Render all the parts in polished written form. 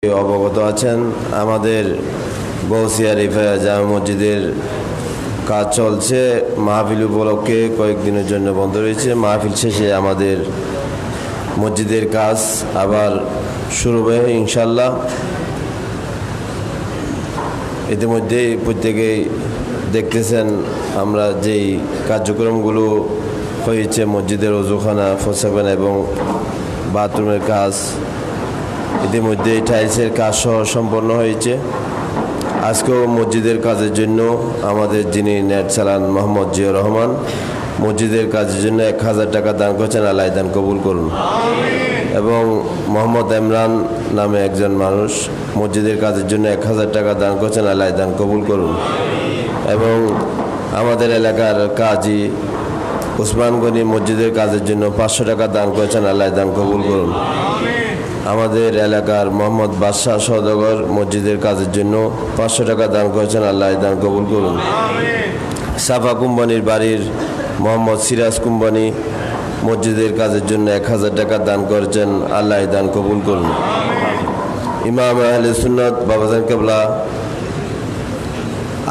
অবগত আছেন আমাদের গৌসিয়া রিফায়া জামে মসজিদের কাজ চলছে। মাহফিল উপলক্ষে কয়েকদিনের জন্য বন্ধ রয়েছে। মাহফিল শেষে আমাদের মসজিদের কাজ আবার শুরু হবে ইনশাল্লাহ। ইতিমধ্যেই প্রত্যেকেই দেখতেছেন আমরা যেই কার্যক্রমগুলো হয়েছে, মসজিদের ওযুখানা, ফোসাখানা এবং বাথরুমের কাজ ইতিমধ্যে টাইলসের কাজ সহ সম্পন্ন হয়েছে। আজকেও মসজিদের কাজের জন্য আমাদের যিনি নেট চালান মোহাম্মদ জিয়া রহমান মসজিদের কাজের জন্য 1000 টাকা দান করেছেন, আল্লাহ দান কবুল করুন। এবং মোহাম্মদ ইমরান নামে একজন মানুষ মসজিদের কাজের জন্য 1000 টাকা দান করেছেন, আল্লাহ দান কবুল করুন। এবং আমাদের এলাকার কাজী ওসমান গনি মসজিদের কাজের জন্য 500 টাকা দান করেছেন, আল্লাহ দান কবুল করুন। আমাদের এলাকার মোহাম্মদ বাদশাহ সওদাগর মসজিদের কাজের জন্য 500 টাকা দান করেছেন, আল্লাহ দান কবুল করুন। সাফা কোম্পানির বাড়ির মোহাম্মদ সিরাজ কোম্পানি মসজিদের কাজের জন্য 1000 টাকা দান করেছেন, আল্লাহ দান কবুল করুন। ইমাম আহলে সুন্নাত বাবাজান কেবলা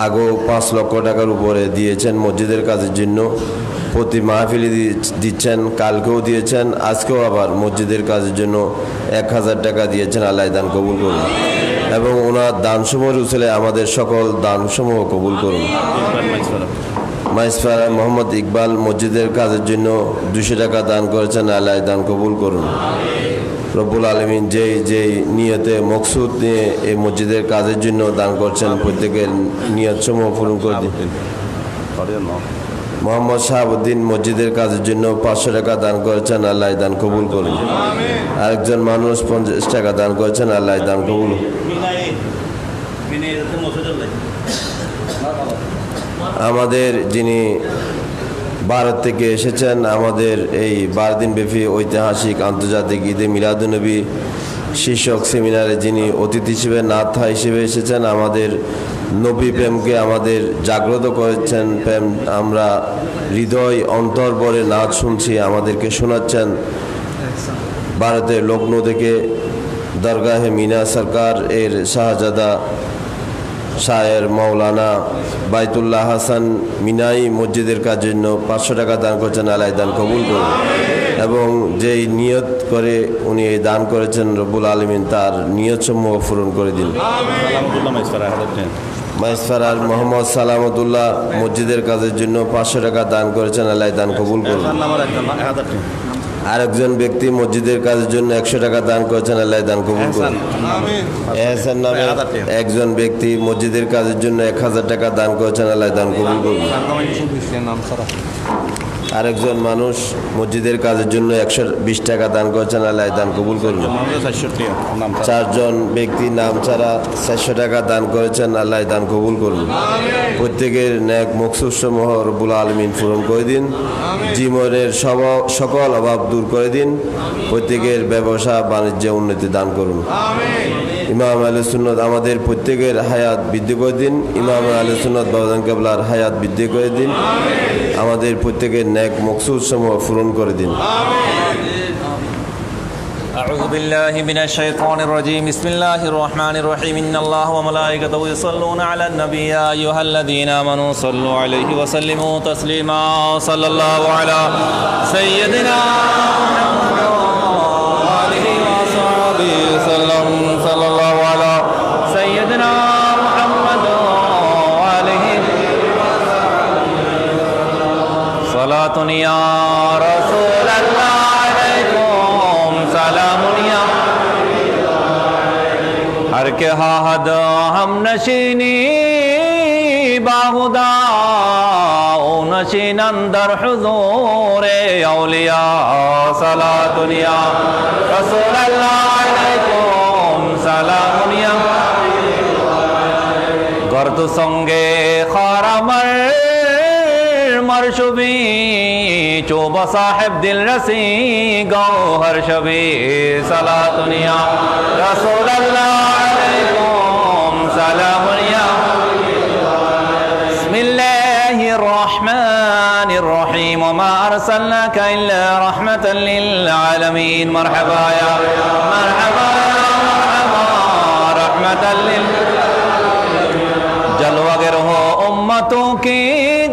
আগেও 5 লক্ষ টাকার উপরে দিয়েছেন মসজিদের কাজের জন্য। প্রতি মাহফিলে দিচ্ছেন, কালকেও দিয়েছেন, আজকেও আবার মসজিদের কাজের জন্য 1000 টাকা দিয়েছেন, আল্লাহ দান কবুল করুন। এবং ওনার দানসমূহের উসিলে আমাদের সকল দানসমূহ কবুল করুন। মাইসফারা মোহাম্মদ ইকবাল মসজিদের কাজের জন্য 200 টাকা দান করেছেন, আল্লাহ দান কবুল করুন। রব্বুল আলামিন যেই নিয়তে মকসুদ নিয়ে এই মসজিদের কাজের জন্য দান করছেন, প্রত্যেকের নিয়তসমূহ পূরণ করে দিন। মোহাম্মদ শাহাবুদ্দিন মসজিদের কাজের জন্য 500 টাকা দান করেছেন, আল্লাহ দান কবুল করুন। আরেকজন মানুষ 50 টাকা দান করেছেন, আল্লাহ দান কবুল। আমাদের যিনি ভারত থেকে এসেছেন, আমাদের এই 12 দিন ব্যাপী ঐতিহাসিক আন্তর্জাতিক ঈদে মিলাদুন্নবী শীর্ষক সেমিনারে যিনি অতিথি হিসেবে নাথা হিসেবে এসেছেন, আমাদের নবী প্রেমকে আমাদের জাগ্রত করেছেন। প্রেম আমরা হৃদয় অন্তর ভরে নাচ শুনছি, আমাদেরকে শোনাচ্ছেন। ভারতের লখনৌ থেকে দরগাহে মিনা সরকার এর শাহজাদা শায়ের মৌলানা বাইতুল্লাহ হাসান মিনাই মসজিদের কাজের জন্য 500 টাকা দান করেছেন, আল্লাহ দান কবুল করুন। এবং যেই নিয়ত করে উনি এই দান করেছেন, রব্বুল আলামিন তার নিয়তসমূহ পূরণ করে দিন। মাইসফারার মোহাম্মদ সালামতুল্লাহ মসজিদের কাজের জন্য 500 টাকা দান করেছেন, আল্লাহ দান কবুল করুন। আরেকজন ব্যক্তি মসজিদের কাজের জন্য 100 টাকা দান করেছেন, আল্লাহ দান কবুল করুন। এহসান নামে একজন ব্যক্তি মসজিদের কাজের জন্য 1000 টাকা দান করেছেন, আল্লাহ দান কবুল করুন। আরেকজন মানুষ মসজিদের কাজের জন্য 120 টাকা দান করেছেন, আল্লাহ দান কবুল করুন। 4 জন ব্যক্তি নাম ছাড়া 400 টাকা দান করেছেন, আল্লাহ দান কবুল করুন। প্রত্যেকের ন্যাক মকসুদ সমূহ রব্বুল আলামিন পূরণ করে দিন। জীবনের সকল অভাব দূর করে দিন। প্রত্যেকের ব্যবসা বাণিজ্যে উন্নতি দান করুন। ইমাম আহলে সুন্নাত আমাদের প্রত্যেকের হায়াত বৃদ্ধি করে দিন। ইমাম আহলে সুন্নাত বাবাজান কেবলার হায়াত বৃদ্ধি করে দিন। আমাদের প্রত্যেকের ন্যাক মকসুদ সমূহ পূরণ করে দিন। أعوذ بالله من الشيطان الرجيم بسم الله الرحمن الرحيم إن الله وملائكته يصلون على النبي يا أيها الذين آمنوا صلوا عليه وسلموا تسليما صلى الله على سيدنا محمد وآله وصحبه وسلم صلى الله على سيدنا محمد وآله صلاة يا رسول الله हर के हाद हम नशीनी बाहुदा ओ नशीन अंदर हुजूरे औलिया सलातुनिया रसूल अल्लाह अलैकुम सलामुनिया गर्द संगे खारामर मरशुबी चोबा साहिब दिल रसी गौहर शबी सलातुनिया रसूल अल्लाह अलैकुम सलामुनिया बिस्मिल्लाहिर रहमानिर रहीम वमा अरसलनाका इल्ला रहमतल लिल आलमीन मरहबा या मरहबा रहमतल लिल जलवागर हो उम्मतों की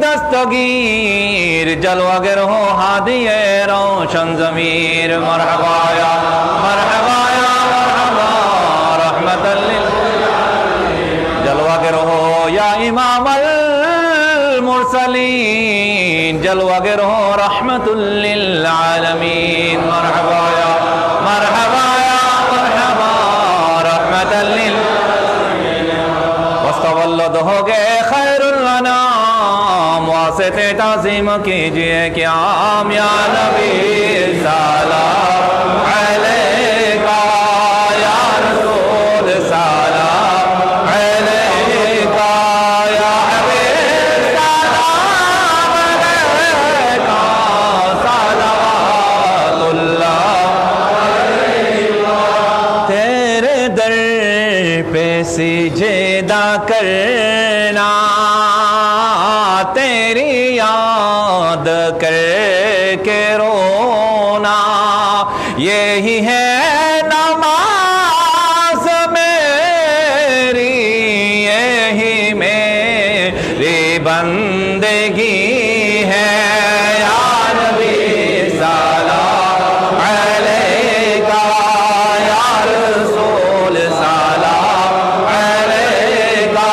दस्तगीर जलवागर हो हादिए रोशन ज़मीर मरहबा या मरहबा रहमतल लिल जलवागर हो या इमामल मुरसलीन जलवागर हो रहमतुल लिल आलमीन मरहबा या मरहबा रहमतल लिल वस्तवल्लद हो गए खैरुल अनाम वास्ते ताज़ीम कीजिए क़याम या नबी सलाम अलैका या रसूल सलाम अलैका या हबीब सलाम अलैका सलवातुल्लाह तेरे दर पे सिजदा करना तेरी याद करके रोना यही है नमाज मेरी यही मेरी बंदगी है या नबी सलाम अलैका या रसूल सलाम अलैका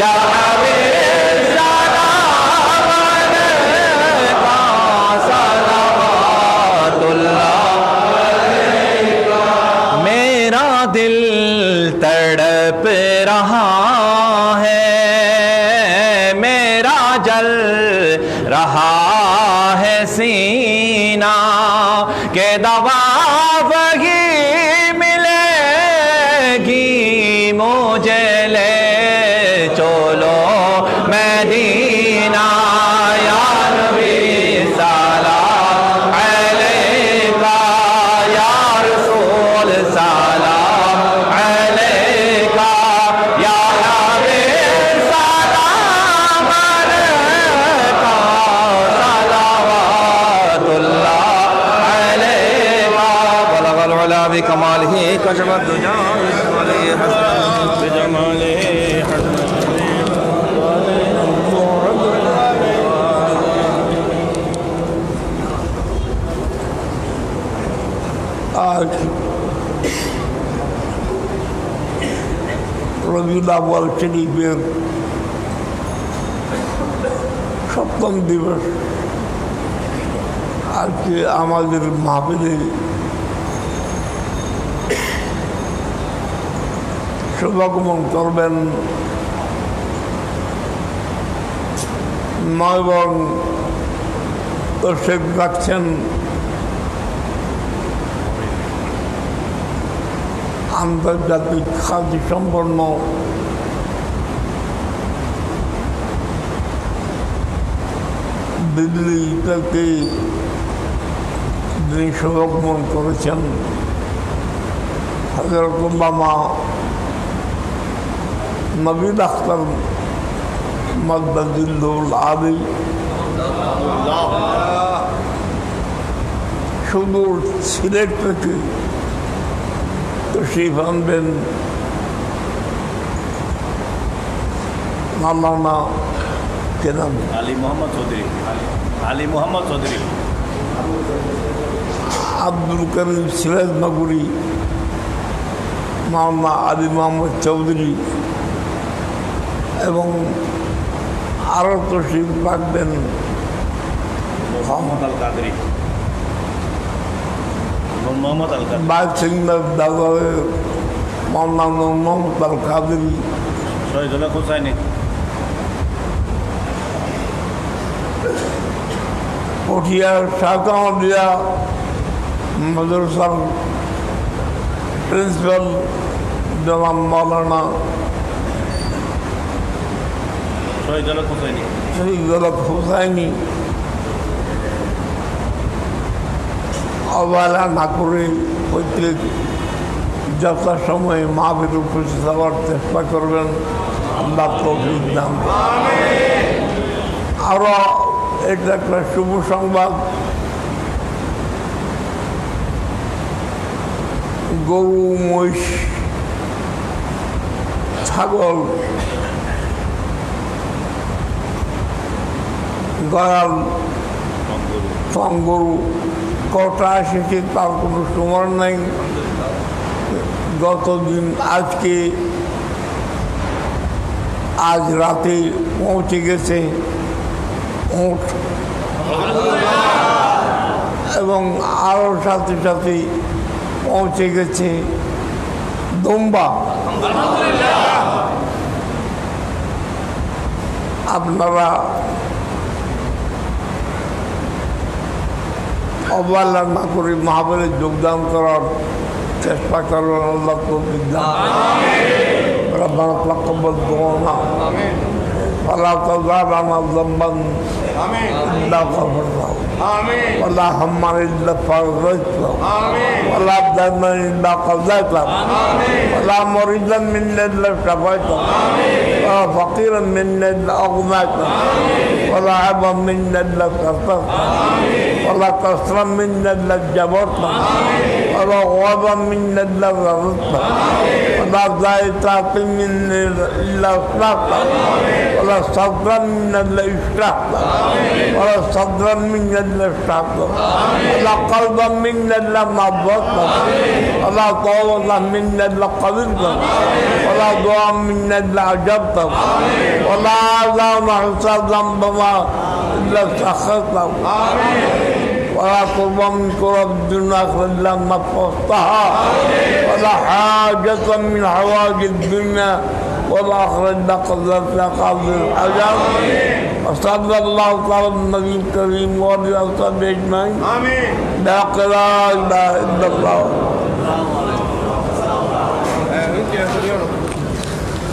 या हबीब सलाम अलैका सलवातुल्लाह मेरा दिल तड़प रहा है मेरा जल रहा है सीना के दवा वही मिलेगी मुझे ले चलो मदीना या नबी सलाम अलैका या रसूल सलाम अलैका या हबीब सलाम अलैका सलवातुल्लाह अलैका बलगल उला बिकमालिही कशफत दुजा बिजमालिही आज রবিউল আউয়াল শরীফের সপ্তম দিবস আজকে আমাদের মাহফিলে শুভাগমন করবেন নয়বং তশরিফ রাখছেন আন্তর্জাতিক খ্যাতি সম্পন্ন দিল্লি থেকে যিনি শুভাগমন করেছেন হযরত আল্লামা নবীদ আখতার মাদ্দাজিল্লুল আলী সুদূর সিলেট থেকে তশরিফ আনবেন মাওলানা কেনাম আলী মোহাম্মদ চৌধুরী আলী মোহাম্মদ চৌধুরী আব্দুল করিম সিরাজ নগরী মাওলানা আলী মোহাম্মদ চৌধুরী এবং আরও তশরিফ রাখবেন মোহাম্মদ আল কাদরি মোহাম্মদ আল কাদরি বাঘ সিংদার দাদারের মাওলানা মোহাম্মদ আল কাদরি শহীদুল্লাহ হুসাইনি পটিয়ার শাহকামাদিয়া মাদ্রাসার প্রিন্সিপাল জনাব মাওলানা শহীদুল্লাহ হুসাইনি শহীদুল্লাহ হুসাইনি অবহেলা না করে প্রত্যেক যথাসময়ে মাহফিল উপস্থিত হওয়ার চেষ্টা করবেন আল্লাহ তৌফিক দান আরও এটা একটা শুভ সংবাদ গরু মহিষ ছাগল, গয়াল, গরু কটা এসেছে তার কোনো সময় নেই। গতদিন আজ রাতে পৌঁছে গেছে উট, এবং আরও সাথে সাথে পৌঁছে গেছে দুম্বা। আপনারা অবহেলা না করে মাহফিলে যোগদান করার চেষ্টা করবেন। আল্লাহ তৌফিক দান। ربنا تقبل دعاءنا ولا تدع لنا ذنبا إلا غفرته ولا هما إلا فرجته ولا دينا إلا قضيته ولا مريضا منا إلا شفيته ولا فقيرا منا إلا أغنيته ولا عيبا منا إلا سترته ولا كسرا منا إلا جبرته ولا غضبا منا إلا غفرته ولا زائطات منا إلا أصلحته ولا صدرا منا إلا إشرحته ولا صدرا منا إلا اشرحته ولا قلبا منا إلا نبضته ولا طاولا منا إلا قبلته ولا دعاء منا إلا أجبته ولا عذاب حسابا بما إلا سخطته ولا قربا من قرب الدنيا إلا ما فوقتها ولا حاجة من حوائج الدنيا والآخرة إلا قدرتها قبل الحجر. وصلى الله تعالى النبي الكريم وعلى آله وصحبه أجمعين. لا إله إلا الله.